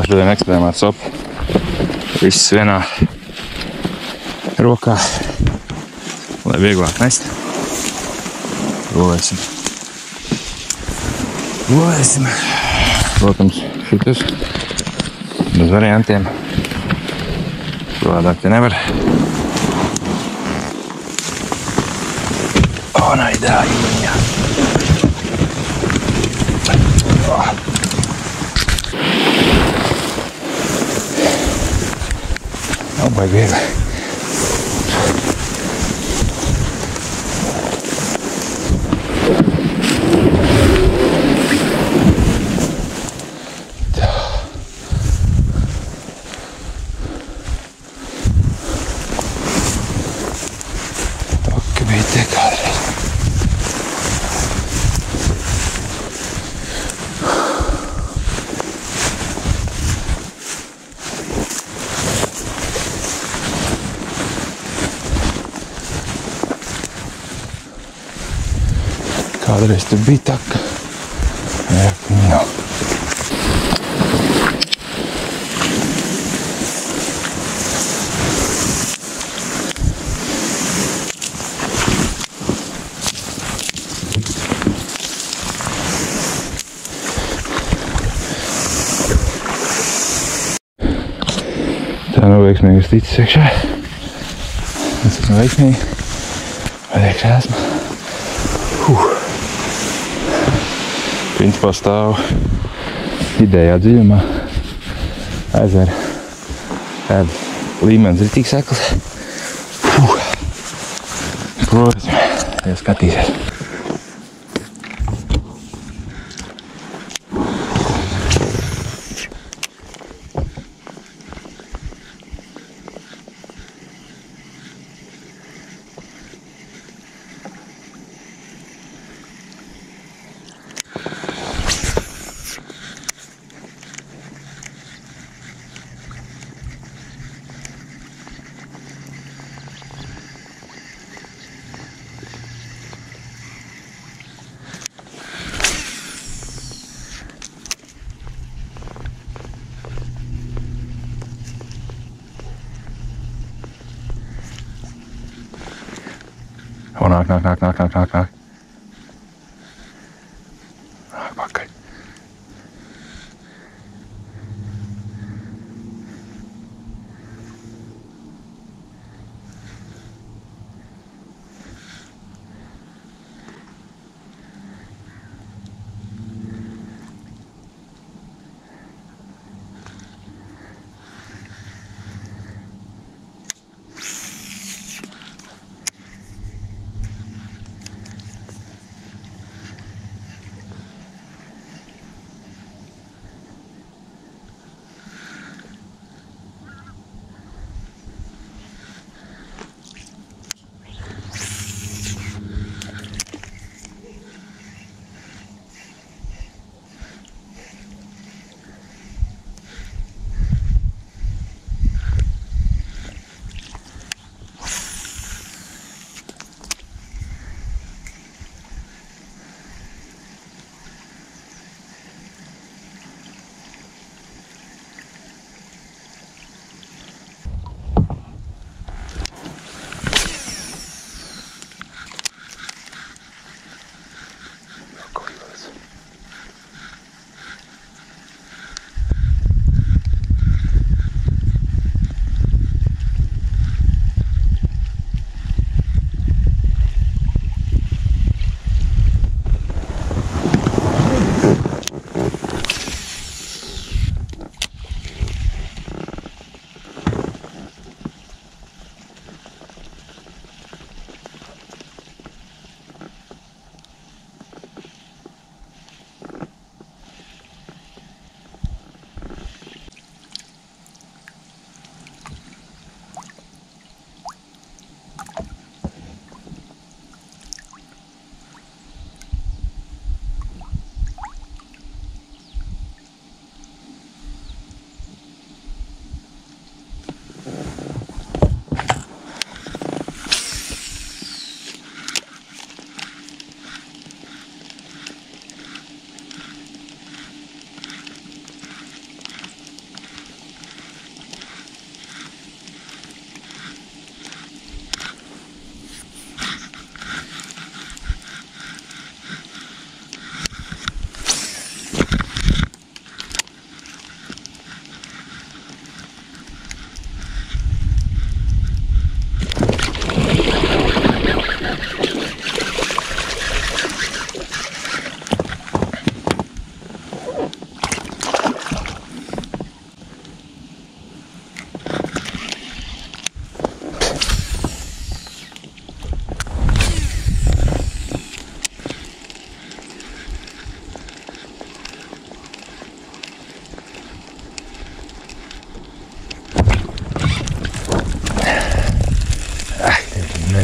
šodien ekstrēmā sopa. Viss vienā rokā, lai vieglāk nest. Rolēsim. Protams, šitas bez variantiem. Savādāk te nevar. Onaj da, imaņā. Nav baigi viegli. Kādreiz tur bija taka. Jā, nav. Tā nav veiksmīgi ticis iekšā. Tas esmu veiksmīgi. Vai iekšā esmu. Principā stāv vidējā dziļumā ezera. Tāda līmenis ir tik sekls. Protams, ja skatīsies. O, nāk. Nāk pakaļ.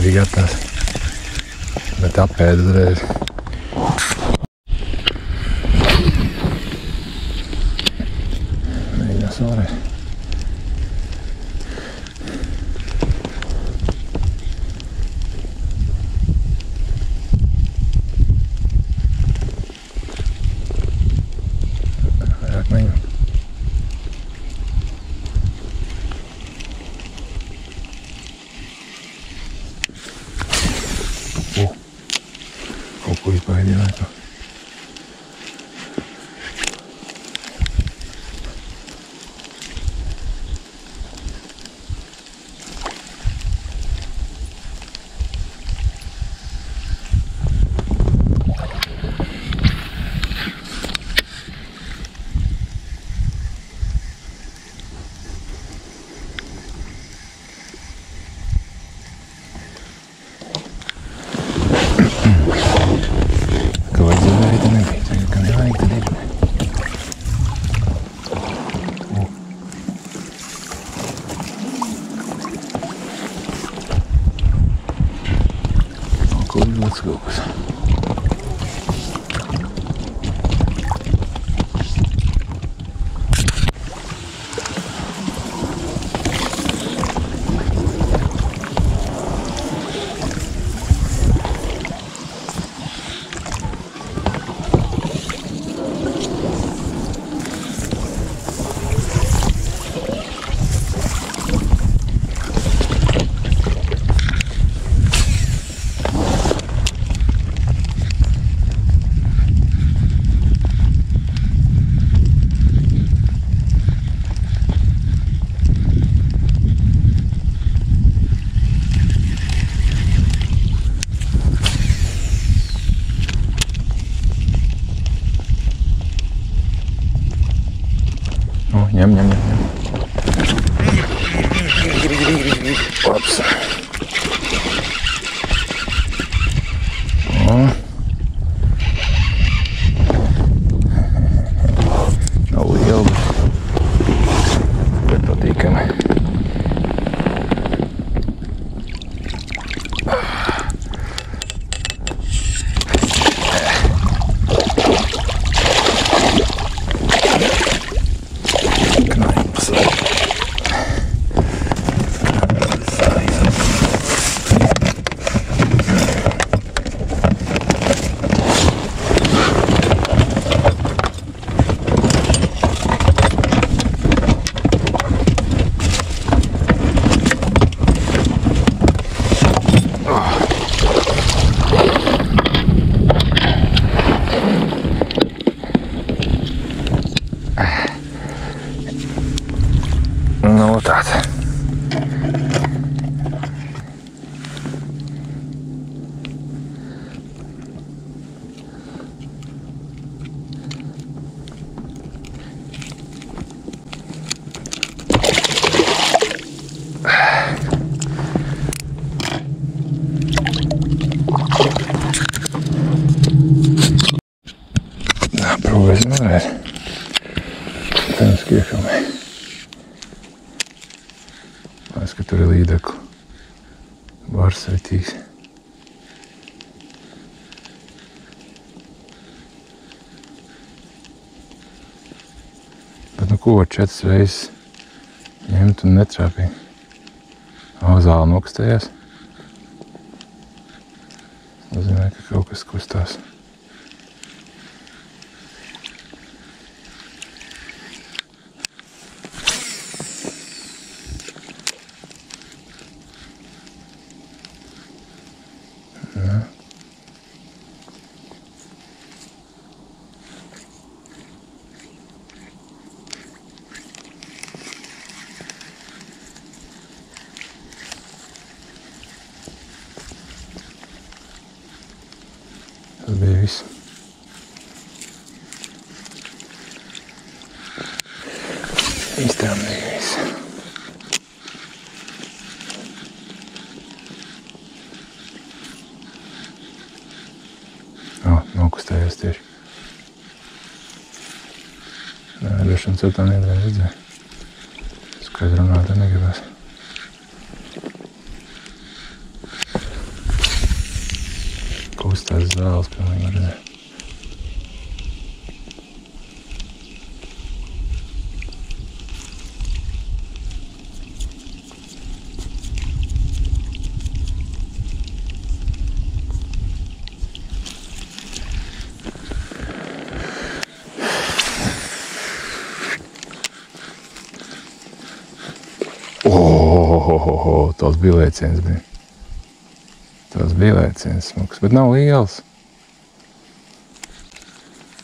nebija gatavs. Bet apēdu uzreiz. Mēģinās vēlreiz. Vairāk mēģinām. Kaut ko izbaidīju. Let's go. Ņem. Labs. Nav liela, bet patīkami. Nu, tāds. Probesim vēlreiz. Tam skiekami. Liekas, ka tur ir līdekli. Bars ritīgs. Bet nu ko, 4 reizes ņemt un netrāpīt. Zāle nokustējās. Nozīmē, ka kaut kas kustās. Tas bija viss. Īstām bija viss. Nokustējās tieši. Nē, droši vien ceļtā nevienreiz redzēju. Skaidri runāt negribas. Būs tās zāles pilnīgi redzēt. Tās bija lēciens bija. Tās bija lēciens smuks, bet nav liels.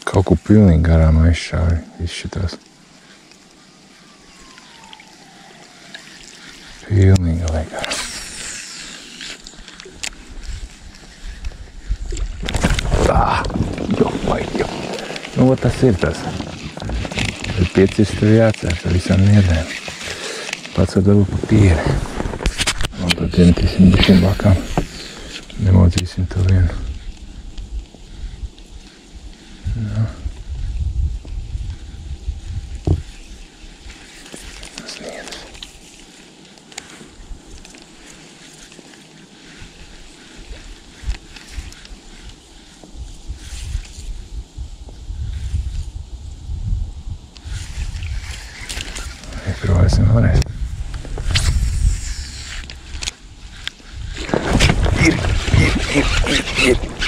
Kaut ko pilnīgi garām aizšāvi izšķitās. Pilnīgi lai garām. Jo. Nu, tas ir tas. Bet piecīs tev jācer par visām niedēm. Pats var dabūt papīri. Un tad iemetīsim bišķiem bakām. Nemodzīsim to vienu. Nu. Tas niedas. Ieprovēsim vēlreiz.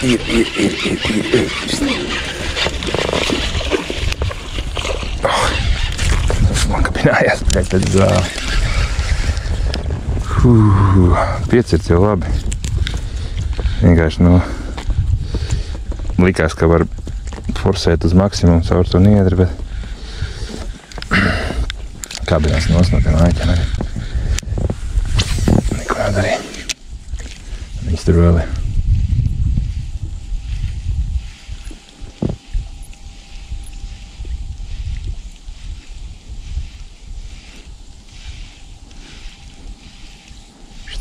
Ir. Tas man kapinājās pēc zāli. Piecirts jau labi. Vienkārši, likās, ka var forsēt uz maksimumu caur to niedri, bet kabinās no tiem āķiem arī. Neko nedarīja. Viņas tur vēl ir.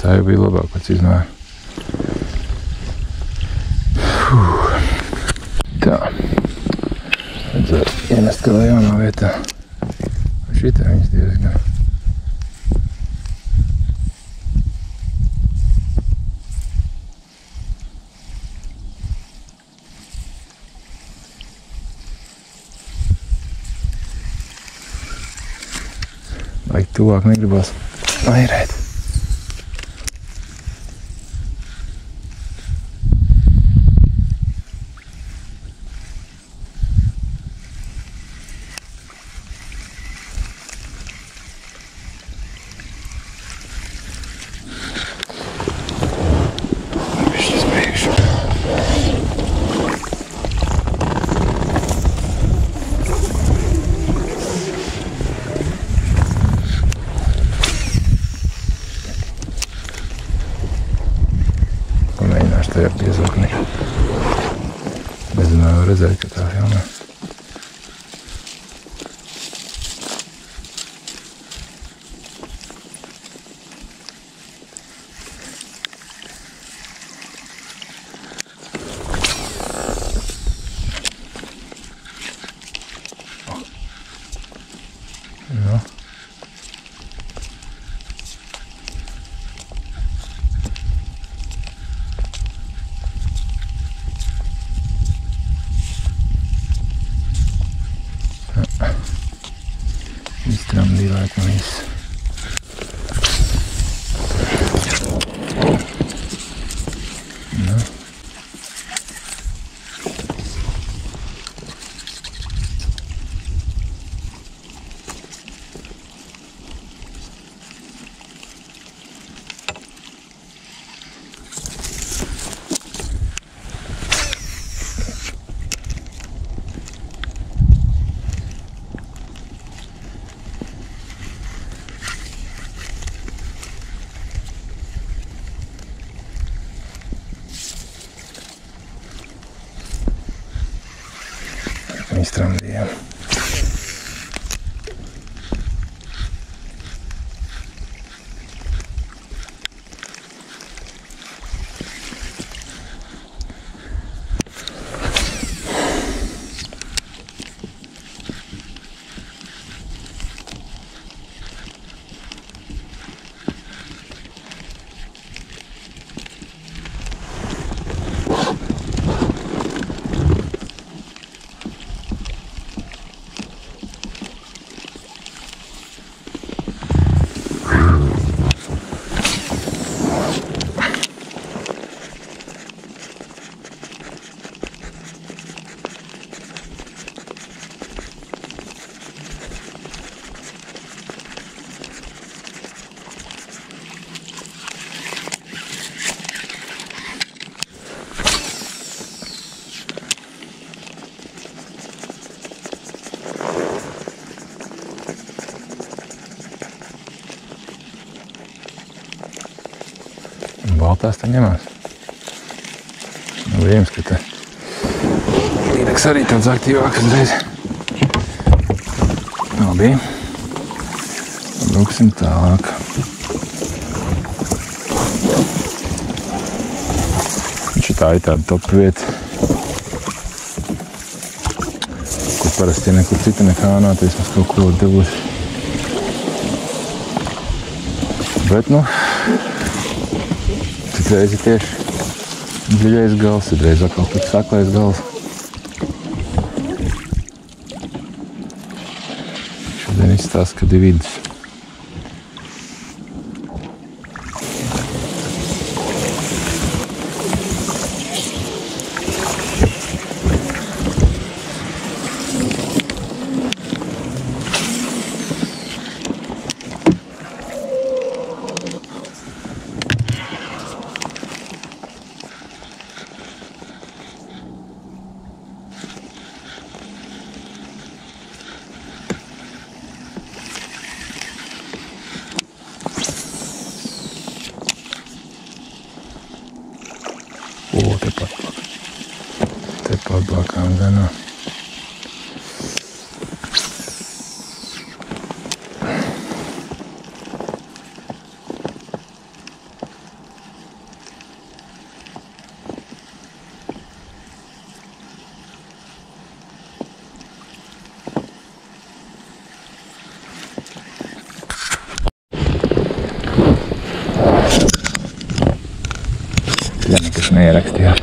Tā jau bija labāk pēc izmēra. Tā. Redzēt, ienest kādā jaunā vietā. Šitā viņas diezgan. Lai tuvāk negribas vairēt. Pamēģināšu tajā piezoknī. Nezināju redzēt, ka tā filmē. Nu. Iztramdīja laikam viss. Nu. Iztramdījām. baltās tā ņemās. Vījums, ka tā līdeks arī tāds aktīvāks uzreiz. Labi. Bruksim tālāk. Tā ir tāda top vieta, kur parasti ja nekur cita nekā nāta, vismaz kaut ko dabūs. Bet, nu, citreiz ir tieši dziļais gals, citreiz atkal kaut saklais gals. Šodien izstāsta, ka ir vidus. Tepat blakām ganā. Ja nekas neierakstījās.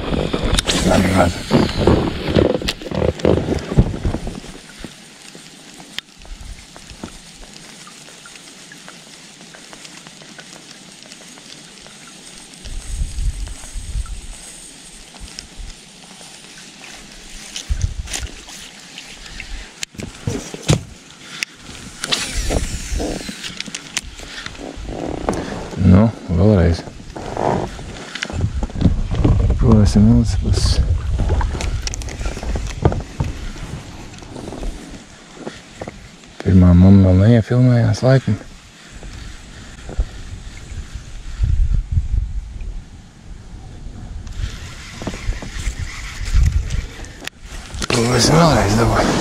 Nemaz. Nu, vēlreiz. Pulēsim Ilcipus. Pirmā mamma vēl neiefilmējās laikam. Pulēsim vēlreiz dabūj.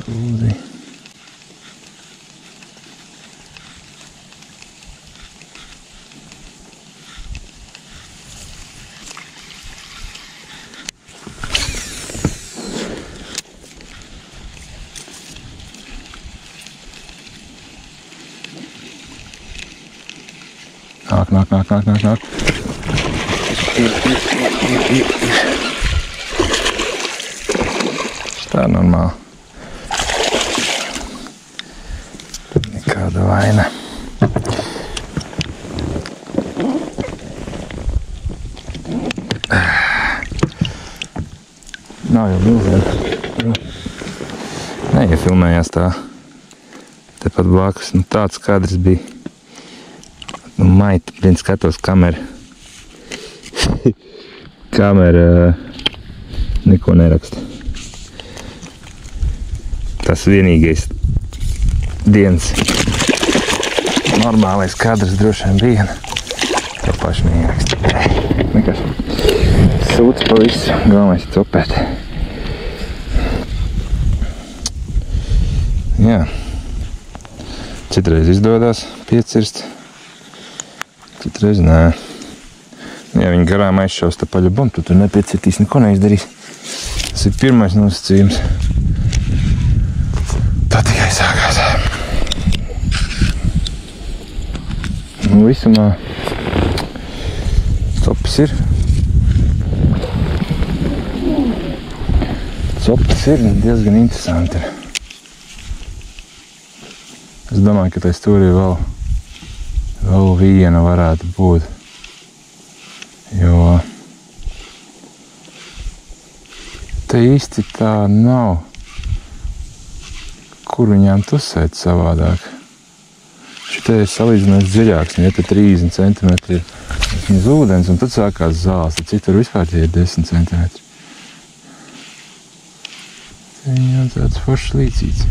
Sūdi. Nāk. Tā normāli. Nekāda vaina. Nav jau milzēm. Neiefilmējās tā. Tepat blakus. Nu, tāds kadrs bija. Nu, maita, skatos kameru. Kamera neko neraksta. Tas vienīgais dienas normālais kadrs droši vien bija. Tā paši neieraksta. Nekas. Sūds pa visu. Galvenais ir copēt. Jā. Citreiz izdodās piecirst. Citreiz nē. Ja viņi garām aizšaus tā paļabam, tu tur nepiecirtīs, neko neizdarīs. Tas ir pirmais nosacījums. Tā tikai sākās. Nu, visumā copas ir. Copas ir diezgan interesanti. Es domāju, ka tas tur ir vēl viena varētu būt. Jo te īsti tā nav, kur viņām tusēt savādāk. Šitai ir salīdzinājums dziļāks, ja te 30 cm ir uz ūdens, un tad sākās zāles, tad citur vispār tie ir 10 cm. Te viņam tāds foršs līdzīts.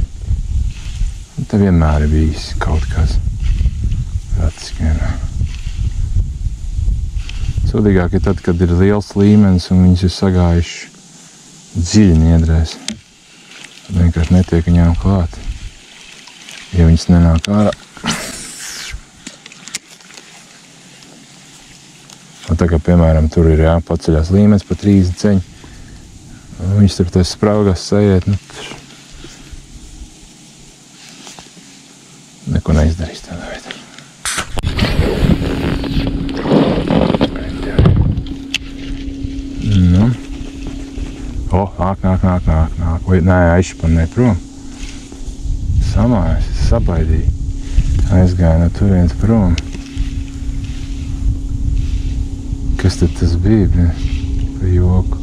Un te vienmēr ir bijis kaut kas praktiski vienā. Sūdīgāk ir tad, kad ir liels līmenis un viņas ir sagājuši dziļi niedrēs. Tad vienkārši netiek viņām klāt, ja viņas nenāk ārā. Un tā kā, piemēram, tur ir paceļās līmenis pa 30 ceņu, viņas tur tas spraugās sajiet, nu, neko neizdarīs tādā veidā. Nu. O, nāk. Vai, nē, aizšpanē prom. Samājas, sabaidīja. Aizgāja no turienes prom. Kas tad tas bija? Pa joku.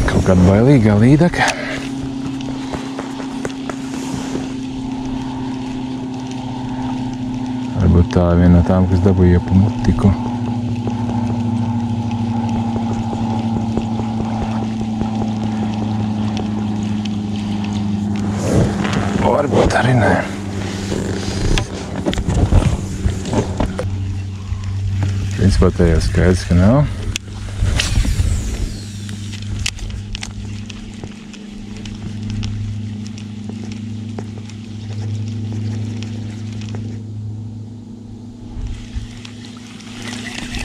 Kaut kāda bailīgā līdaka. Varbūt tā ir viena no tām, kas dabūja pa mutiku. Varbūt arī nē. Principā te jau skaidrs, ka nav.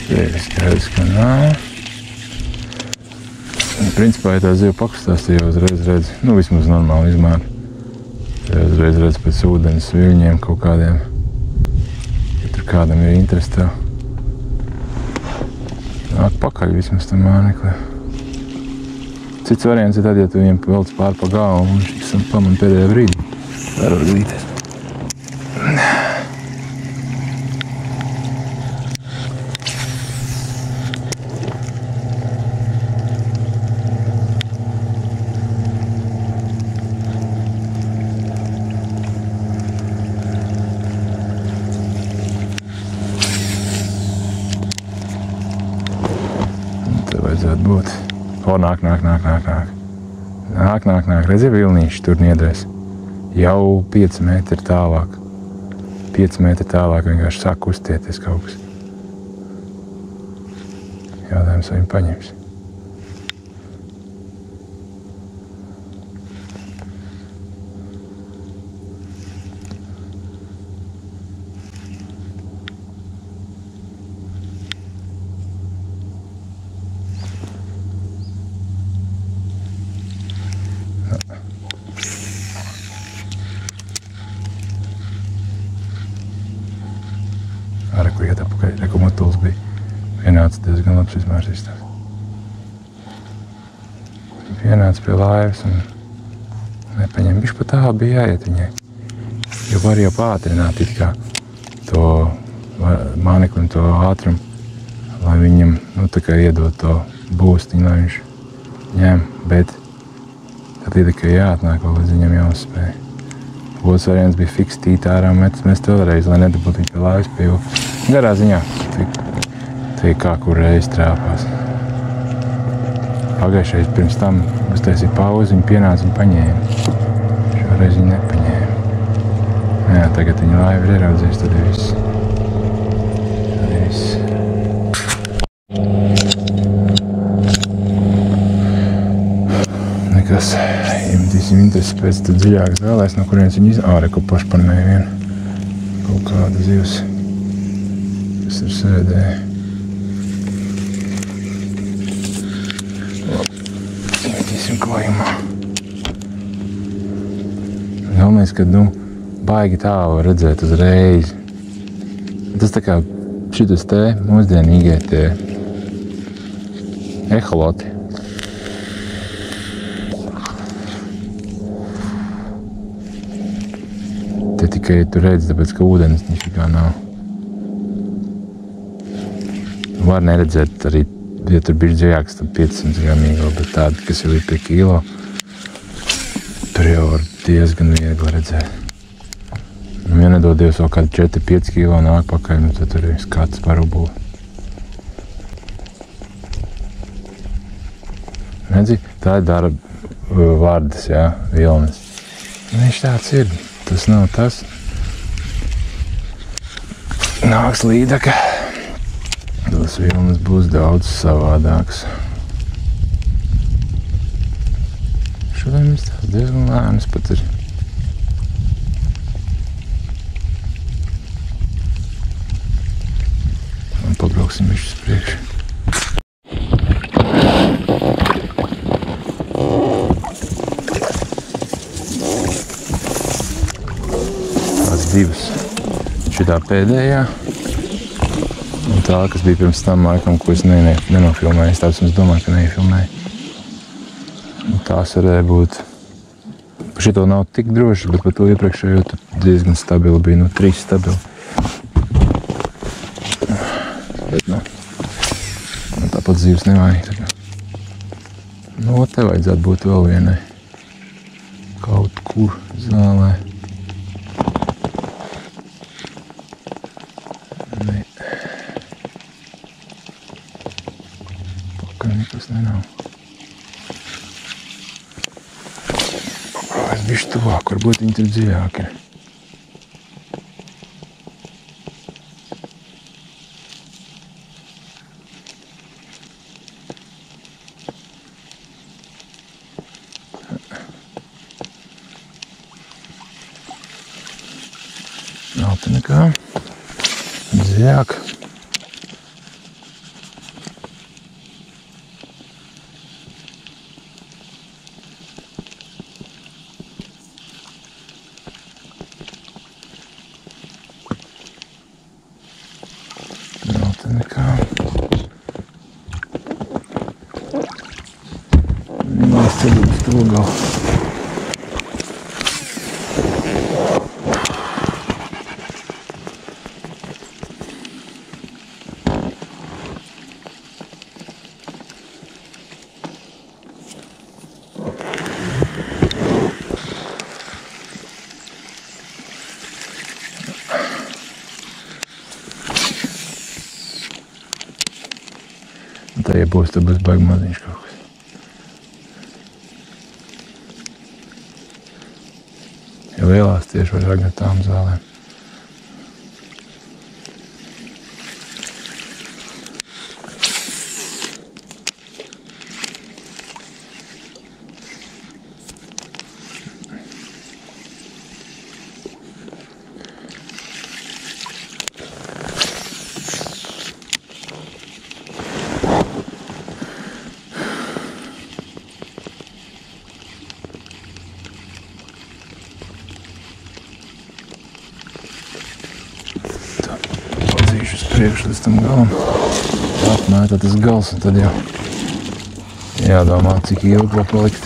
Te ir skaidrs, ka nav. Principā, ja tā ziva pakustās, tad jau uzreiz redz, nu vismaz normāli izmēru. Uzreiz redz pēc ūdens viļņiem kaut kādiem, ja tur kādam ir interesi tev. Nāk pakaļ vismaz tam mānekli. Cits variants ir tad, ja tu viņam velc pār pa galvu un viņš paman pēdējā brīdī. Var glīties. Vajadzētu būt. O, nāk. Redzi, vilnīši tur niedrēs. Jau 5 metri tālāk. 5 metri tālāk vienkārši sāk kustieties kaut kas. Jautājums, vai viņi paņems. Kur iet apakaļ, reku motuls bija pienācis diezgan labs izmērs izstāst. Pienācis pie laivas un nepaņem. Viņš pat tā bija jāiet viņai. Jo var jau pātrināt it kā to mānekli un to ātrumu, lai viņam, nu, tā kā iedot to būstiņu, lai viņš ņem, bet tad ir tikai jāatnāk, līdz viņam jāuzspēj. Otrs variants bija fiks tīt ārā mest vēlreiz, lai nedabūtu viņu pie laivas pie jūras. Garā ziņā, tie kā kur reiz trāpās. Pagājušais pirms tam uztaisīja pauzi, viņi pienāca un paņēma. Šoreiz viņi nepaņēma. Jā, tagad viņa laiva ir ieraudzījis, tad ir viss. Nekas, iemetīsim interesi pēc tad dziļākas vēlēs, no kurienes viņi āreko pašpanēja vienu. Kaut kāda zivs. Tas ir sēdēja. Iemetīsim klājumā. Galvenais, ka, nu, baigi tālu redzēt uzreiz. Tas tā kā šitas te mūsdienīgie tie eholoti. Te tikai tu redzi, tāpēc, ka ūdens viņš kā nav. Var neredzēt arī, ja tur bišķi dziļāks, tad 500 gramīgo, bet tādi, kas jau ir pie kilo, tur jau var diezgan viegli redzēt. Nu, ja nedodies vēl kādi 4-5 kilo nāk pakaļ, nu, tad tur ir skats par ubuli. Redzi, tā ir dara vārdas, jā, vilnis. Viņš tāds ir, tas nav tas. Nāks līdaka. Tas vilnis būs daudz savādāks. Šodien viņš tāds diezgan lēns pat ir. Un pabrauksim viņš uz priekšu. Tās divas. Šitā pēdējā. Un tā, kas bija pirms tam laikam, ko es nenofilmēju. Es tāds mums domāju, ka neiefilmēju. Un tās varēja būt. Par šito nav tik droši, bet par to iepriekšējo diezgan stabili bija. Nu, 3 stabili. Bet, nu, tāpat dzīves nevajag. Nu, te vajadzētu būt vēl vienai. Kaut kur zālē. Nekas nennav. Paprāvēs bišķi tuvāk, varbūt viņi tur dziļāk ir. Nav te nekā. Dziļāk. Nekā. Mēs ceļam uz to galu. Tā, ja būs, tad būs baigi maziņš kaut kas. Ja lielās tieši vajag ar tām zālēm. Uz priekšu līdz tam galam. Apmētā tas gals, un tad jau jādomā, cik ilgi vēl palikt.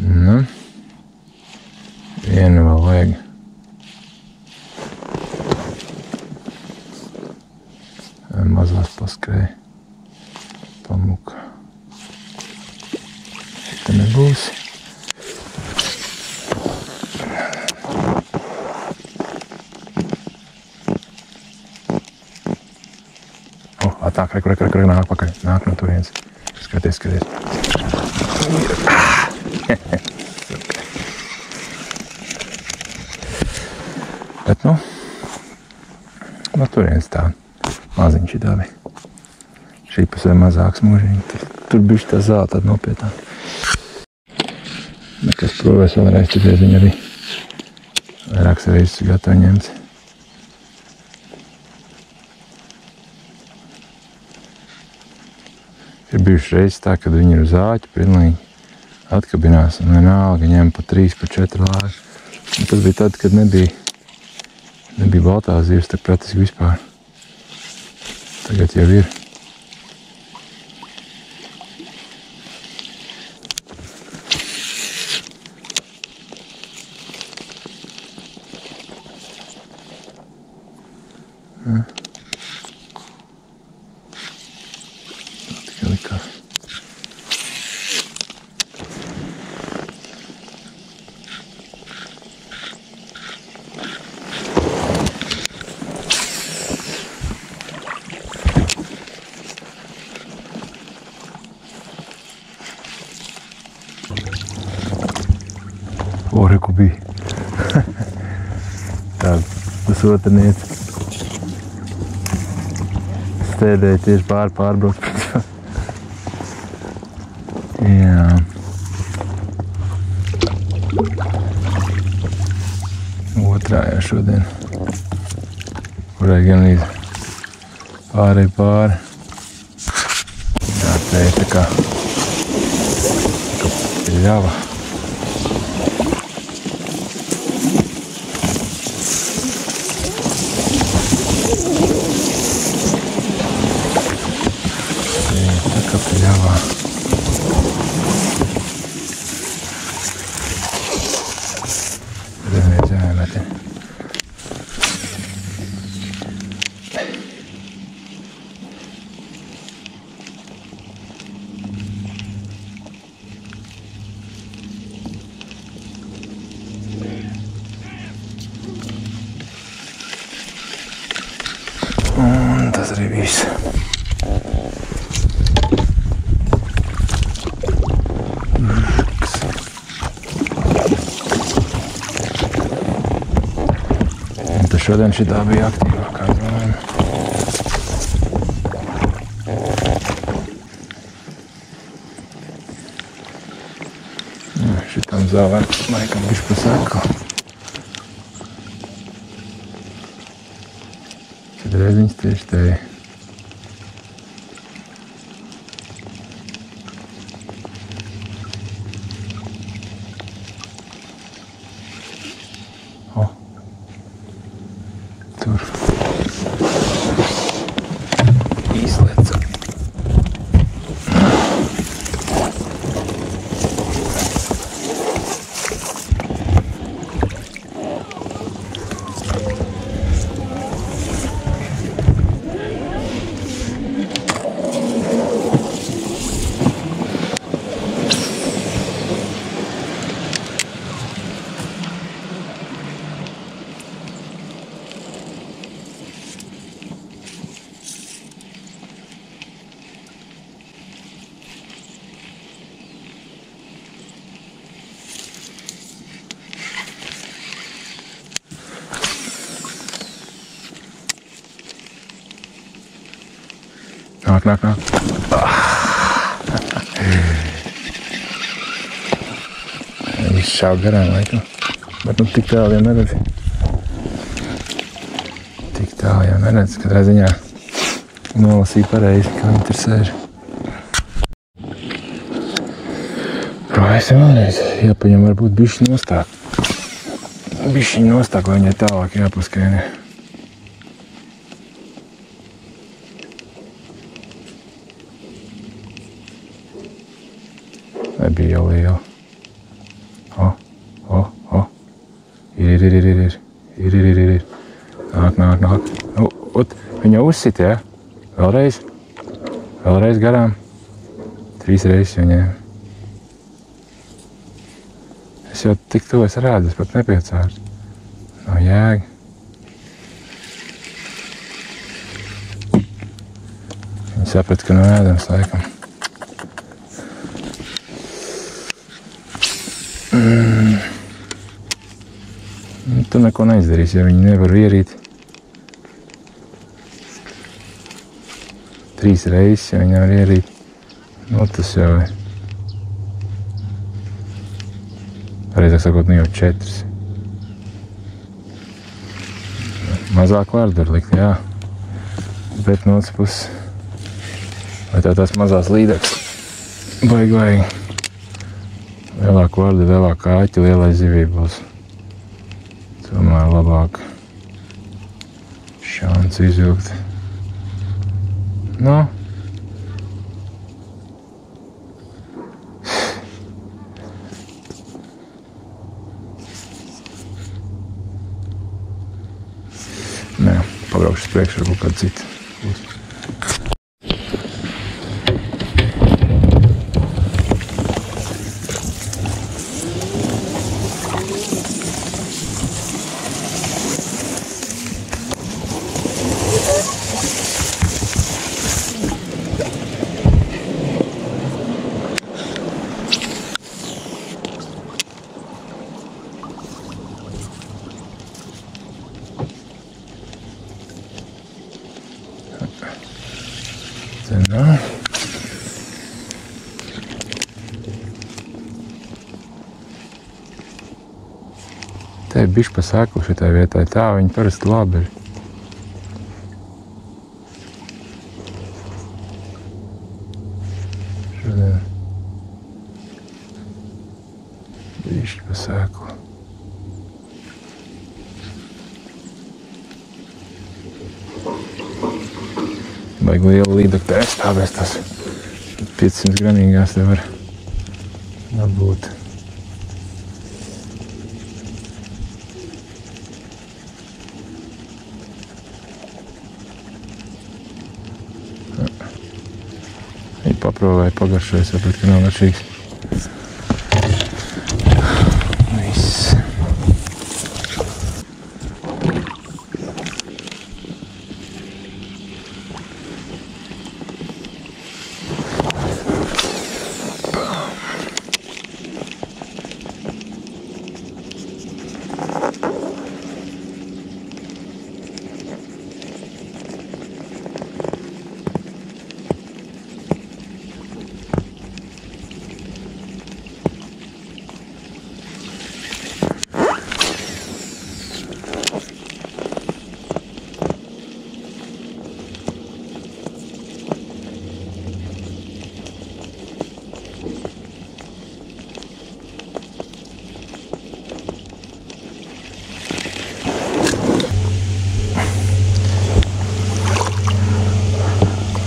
Nu, vienu vēl vajag. Mazās paskrēja pamuka. Šita nebūs. Tā, nāk pakaļ. Nāk no turienes. Skaties. Bet, nu, no turienes tā. Maziņš ir tā bija. Šī pusē mazāks mūžiņi. Tur bišķi tā zāle tāda nopietnā. Nekas provēs vēlreiz, tad viņa arī Vairākas reizes gatavi ņemts. Ir bijuši reizes tā, kad viņi ir uz āķu pilnīgi atkabinās un vienalga ņem pa 3, pa 4 lāži. Un tas bija tad, kad nebija baltās zivs, tak praktiski vispār. Tagad jau ir. Tikai likās. Reku bija. Tā, pusotrniece. Stēdēja tieši pārbraukt. Jā. Otrā jau šodien. Kurai gan līdz pāri. Tā te ir tā kā ļava. Ļavā. Zemniec jāmeti. Un tas arī viss. Šodien šitā bija aktīvākā zona. Šitam zālēm laikam bišķi pa seku. Kad reiziņas tieši te. Tur. Īslēca. Nāk. Viņš šāv garām laikam. Bet nu tik tālu jau neredzi. Tik tālu jau neredzi, katrā ziņā nolasīja pareizi, kā viņi tur sēž. Prājas vēlreiz jāpaņem varbūt bišķi nostāk. Bišķi nostāk, lai viņai tālāk jāpaskaini. Nebija jau liela. Ir. Nāk. Viņa uzsit, jā? Vēlreiz garām. 3 reizes viņai. Es jau tik to es redzu, es pat nepiecārs. Nav jēga. Viņa saprat, ka nav ēdams laikam. Tu neko neizdarīsi, ja viņi nevar ierīt. 3 reizes, ja viņi nevar ierīt. Nu, tas jau ir. Pareizāk sakot, nu jau 4. Mazāk vārdu var likt, jā. Bet no otras puses, vai tā tās mazās līdeks vajag. Lielāku vārdu, lielāku āķi, lielai zivī būs. Tomēr labāk šāns izvilkt. No. Nē, pabraukšu uz priekšu, varbūt kādu citu. Te ir bišķi pa seklu šitai vietai, tā viņi parasti labi ir. Šodien bišķi pa seklu. Baigi liela līdakta stāvēs tas 500 gramīgās te var dabūt. Viņi paprovāja pagaršoja, saprat, ka nav garšīgs. Viss.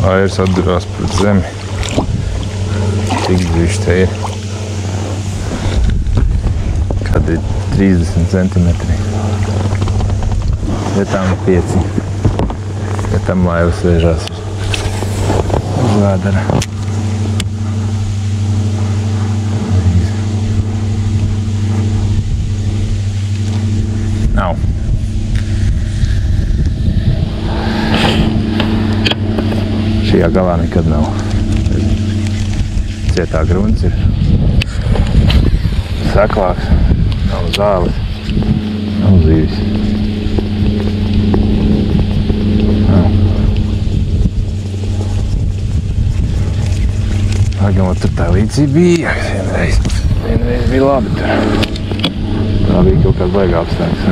Airs atdurās pret zemi. Tik bišķi te ir. Kad ir 30 centimetri. Vietām 5. Vietām laivas vēžās uz vēdera. Nav. Šajā galā nekad nav. Cietā grunts ir seklāks, nav zāles, nav zīvis. Pagam, tur tā līdzība bija, vienreiz bija labi tur. Tā bija kaut kāda baigā apstākļa.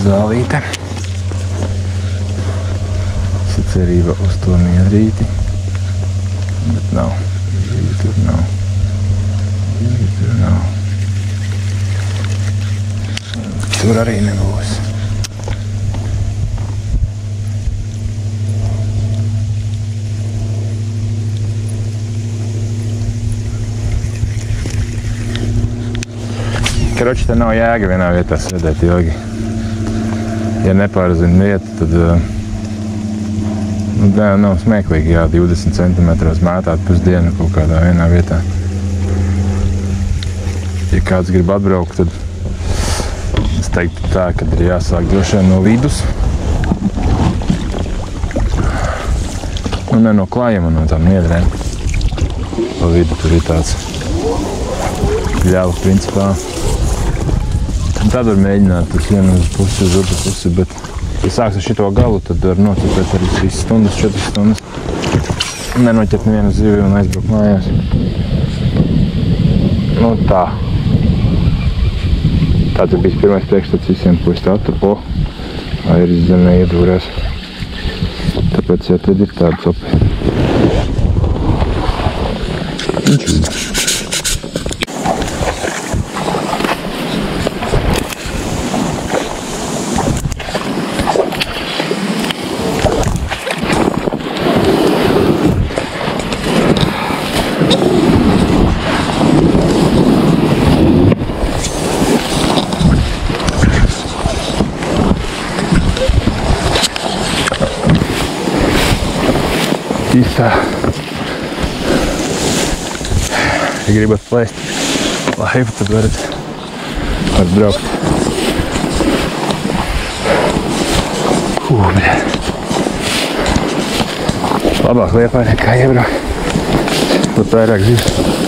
Zālīte. Cerība uz to niedrīti, bet nav. Tur nav. Tur nav. Tur arī nebūs. Karoči, te nav jēga vienā vietā sēdēt ilgi. Ja nepārzina vietu, tad nav smieklīgi, jā, 20 centimetros mētāt pusdienu kaut kādā vienā vietā. Ja kāds grib atbraukt, tad es teiktu tā, ka ir jāsāk droši vien no vidus. Un ne no klājuma, no tām niedrēm. Pa vidu tur ir tāds ļauj principā. Tad var mēģināt uz vienu pusi, uz otru pusi, bet ja sāks ar šito galu, tad var nocipēt arī 3 stundas, 4 stundas. Nenoķert nevienu zivi un aizbraukt mājās. Nu tā. Tāds ir bijis pirmais priekšstats visiem, ko es tādu airis zemē iedūrēs. Tāpēc jau tad ir tāda copi. Īstā. Ja gribat plēst laivu, tad varat braukt. Bļa. Labāk Liepāja nekā iebraukt. Pat vairāk zivs.